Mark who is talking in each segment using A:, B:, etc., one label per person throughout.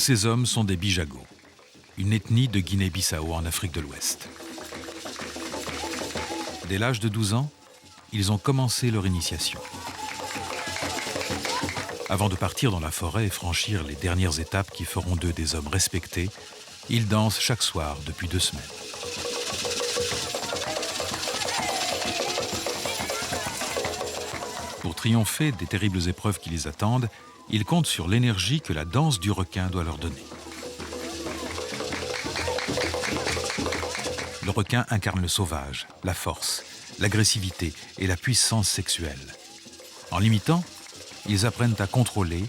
A: Ces hommes sont des Bijagos, une ethnie de Guinée-Bissau en Afrique de l'Ouest. Dès l'âge de 12 ans, ils ont commencé leur initiation. Avant de partir dans la forêt et franchir les dernières étapes qui feront d'eux des hommes respectés, ils dansent chaque soir depuis 2 semaines. Pour triompher des terribles épreuves qui les attendent, ils comptent sur l'énergie que la danse du requin doit leur donner. Le requin incarne le sauvage, la force, l'agressivité et la puissance sexuelle. En l'imitant, ils apprennent à contrôler,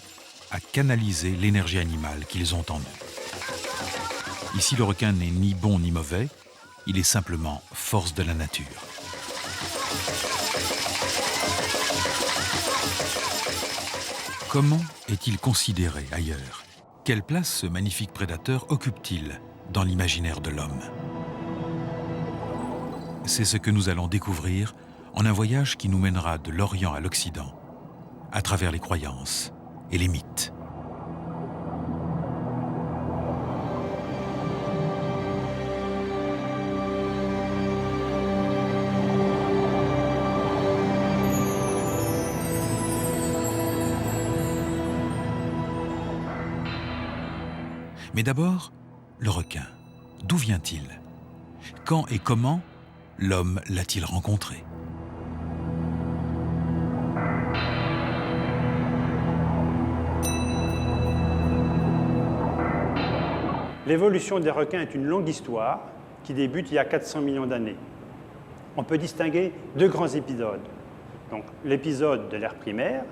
A: à canaliser l'énergie animale qu'ils ont en eux. Ici, le requin n'est ni bon ni mauvais, il est simplement force de la nature. Comment est-il considéré ailleurs? Quelle place ce magnifique prédateur occupe-t-il dans l'imaginaire de l'homme? C'est ce que nous allons découvrir en un voyage qui nous mènera de l'Orient à l'Occident, à travers les croyances et les mythes. Mais d'abord, le requin. D'où vient-il? Quand et comment l'homme l'a-t-il rencontré?
B: L'évolution des requins est une longue histoire qui débute il y a 400 millions d'années. On peut distinguer 2 grands épisodes. Donc, l'épisode de l'ère primaire,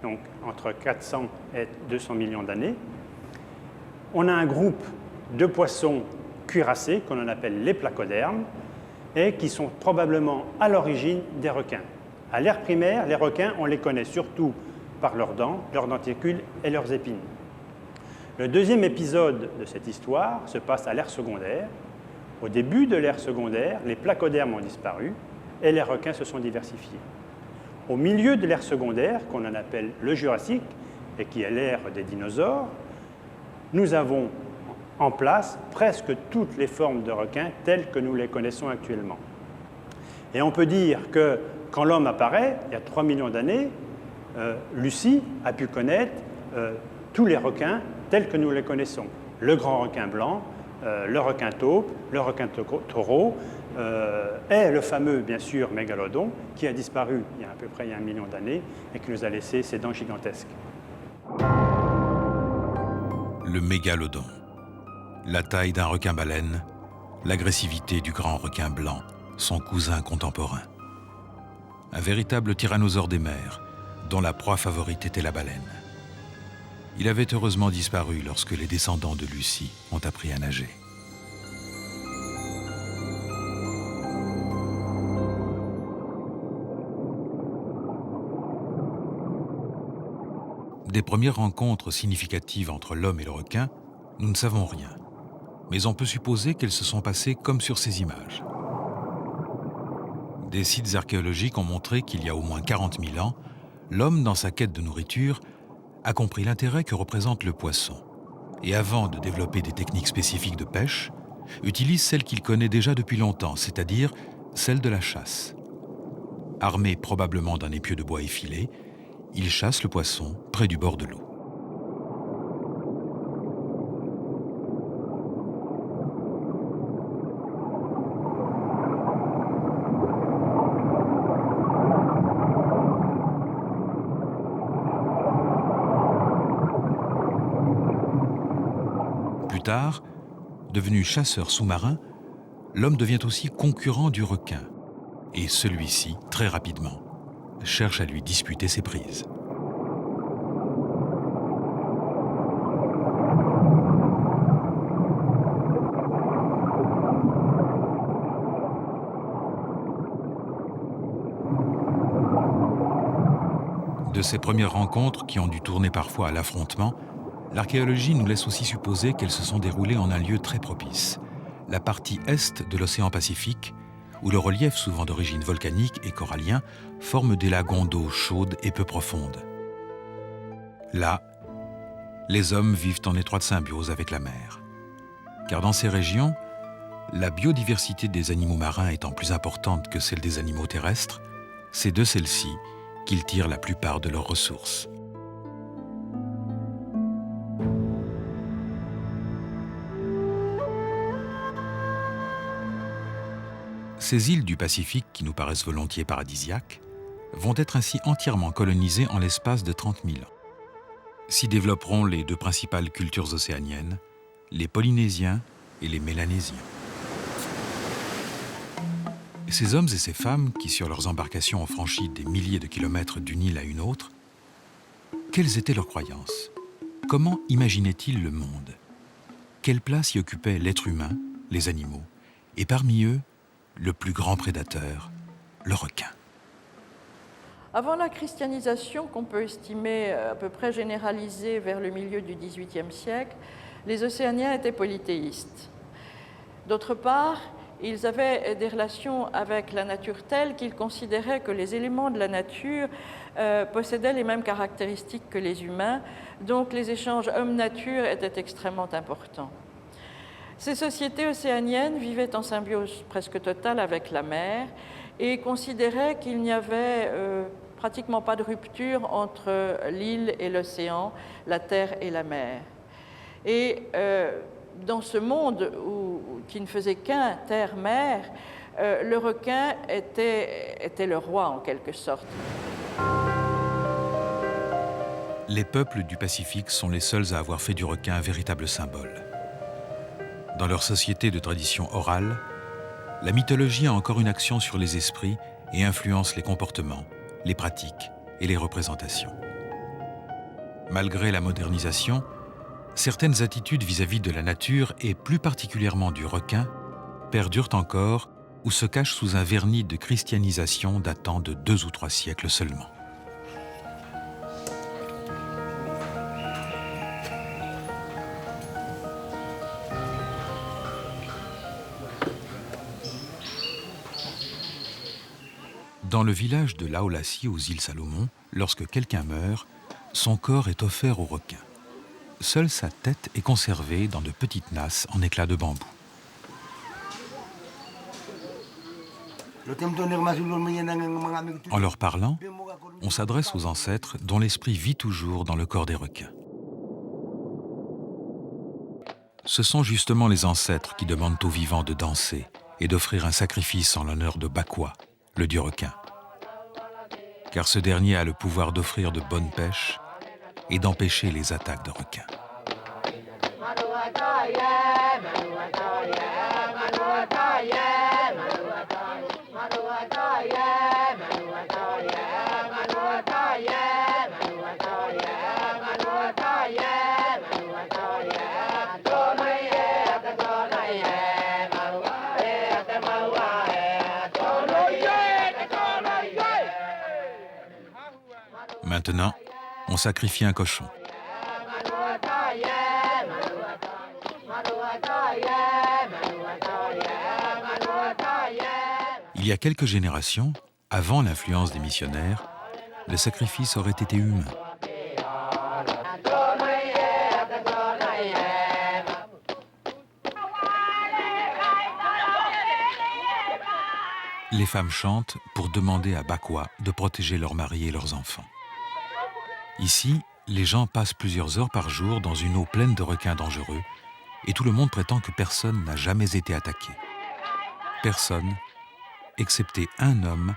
B: donc entre 400 et 200 millions d'années. On a un groupe de poissons cuirassés qu'on appelle les placodermes et qui sont probablement à l'origine des requins. À l'ère primaire, les requins, on les connaît surtout par leurs dents, leurs denticules et leurs épines. Le deuxième épisode de cette histoire se passe à l'ère secondaire. Au début de l'ère secondaire, les placodermes ont disparu et les requins se sont diversifiés. Au milieu de l'ère secondaire, qu'on en appelle le Jurassique et qui est l'ère des dinosaures, nous avons en place presque toutes les formes de requins telles que nous les connaissons actuellement. Et on peut dire que quand l'homme apparaît, il y a 3 millions d'années, Lucie a pu connaître tous les requins tels que nous les connaissons. Le grand requin blanc, le requin taupe, le requin taureau, et le fameux, bien sûr, mégalodon, qui a disparu il y a à peu près 1 million d'années et qui nous a laissé ses dents gigantesques.
A: Le mégalodon. La taille d'un requin-baleine, l'agressivité du grand requin blanc, son cousin contemporain. Un véritable tyrannosaure des mers, dont la proie favorite était la baleine. Il avait heureusement disparu lorsque les descendants de Lucie ont appris à nager. Des premières rencontres significatives entre l'homme et le requin, nous ne savons rien. Mais on peut supposer qu'elles se sont passées comme sur ces images. Des sites archéologiques ont montré qu'il y a au moins 40 000 ans, l'homme, dans sa quête de nourriture, a compris l'intérêt que représente le poisson. Et avant de développer des techniques spécifiques de pêche, utilise celles qu'il connaît déjà depuis longtemps, c'est-à-dire celle de la chasse. Armé probablement d'un épieu de bois effilé, il chasse le poisson près du bord de l'eau. Plus tard, devenu chasseur sous-marin, l'homme devient aussi concurrent du requin. Et celui-ci, très rapidement, cherche à lui disputer ses prises. De ces premières rencontres, qui ont dû tourner parfois à l'affrontement, l'archéologie nous laisse aussi supposer qu'elles se sont déroulées en un lieu très propice, la partie est de l'océan Pacifique, où le relief, souvent d'origine volcanique et corallien, forme des lagons d'eau chaude et peu profonde. Là, Les hommes vivent en étroite symbiose avec la mer. Car dans ces régions, la biodiversité des animaux marins étant plus importante que celle des animaux terrestres, c'est de celle-ci qu'ils tirent la plupart de leurs ressources. Ces îles du Pacifique, qui nous paraissent volontiers paradisiaques, vont être ainsi entièrement colonisées en l'espace de 30 000 ans. S'y développeront les deux principales cultures océaniennes, les Polynésiens et les Mélanésiens. Ces hommes et ces femmes qui, sur leurs embarcations, ont franchi des milliers de kilomètres d'une île à une autre, quelles étaient leurs croyances? Comment imaginaient-ils le monde? Quelle place y occupait l'être humain, les animaux, et parmi eux, le plus grand prédateur, le requin?
C: Avant la christianisation, qu'on peut estimer à peu près généralisée vers le milieu du XVIIIe siècle, les Océaniens étaient polythéistes. D'autre part, ils avaient des relations avec la nature telles qu'ils considéraient que les éléments de la nature possédaient les mêmes caractéristiques que les humains, donc les échanges homme-nature étaient extrêmement importants. Ces sociétés océaniennes vivaient en symbiose presque totale avec la mer et considéraient qu'il n'y avait pratiquement pas de rupture entre l'île et l'océan, la terre et la mer. Et dans ce monde qui ne faisait qu'un terre-mer, le requin était le roi en quelque sorte.
A: Les peuples du Pacifique sont les seuls à avoir fait du requin un véritable symbole. Dans leur société de tradition orale, la mythologie a encore une action sur les esprits et influence les comportements, les pratiques et les représentations. Malgré la modernisation, certaines attitudes vis-à-vis de la nature et plus particulièrement du requin perdurent encore ou se cachent sous un vernis de christianisation datant de 2 ou 3 siècles seulement. Dans le village de Laolassi, aux îles Salomon, lorsque quelqu'un meurt, son corps est offert au requin. Seule sa tête est conservée dans de petites nasses en éclats de bambou. En leur parlant, on s'adresse aux ancêtres dont l'esprit vit toujours dans le corps des requins. Ce sont justement les ancêtres qui demandent aux vivants de danser et d'offrir un sacrifice en l'honneur de Bakwa, le dieu requin. Car ce dernier a le pouvoir d'offrir de bonnes pêches et d'empêcher les attaques de requins. Maintenant, on sacrifie un cochon. Il y a quelques générations, avant l'influence des missionnaires, le sacrifice aurait été humain. Les femmes chantent pour demander à Bakwa de protéger leurs maris et leurs enfants. Ici, les gens passent plusieurs heures par jour dans une eau pleine de requins dangereux et tout le monde prétend que personne n'a jamais été attaqué. Personne, excepté un homme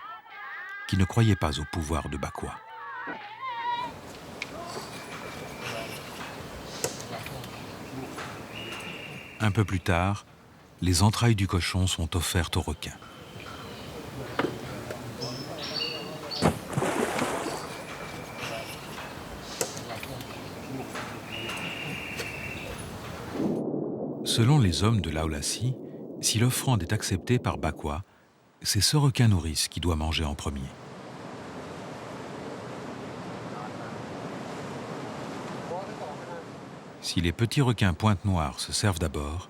A: qui ne croyait pas au pouvoir de Bakwa. Un peu plus tard, les entrailles du cochon sont offertes aux requins. Selon les hommes de Laolassi, si l'offrande est acceptée par Bakwa, c'est ce requin nourrice qui doit manger en premier. Si les petits requins pointe-noire se servent d'abord,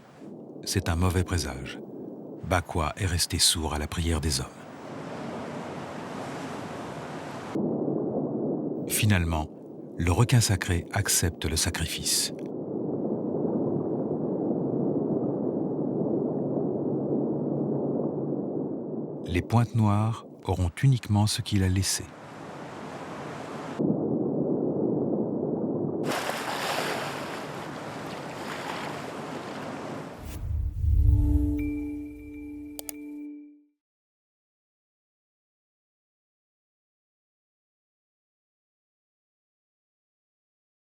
A: c'est un mauvais présage. Bakwa est resté sourd à la prière des hommes. Finalement, le requin sacré accepte le sacrifice. Les pointes noires auront uniquement ce qu'il a laissé.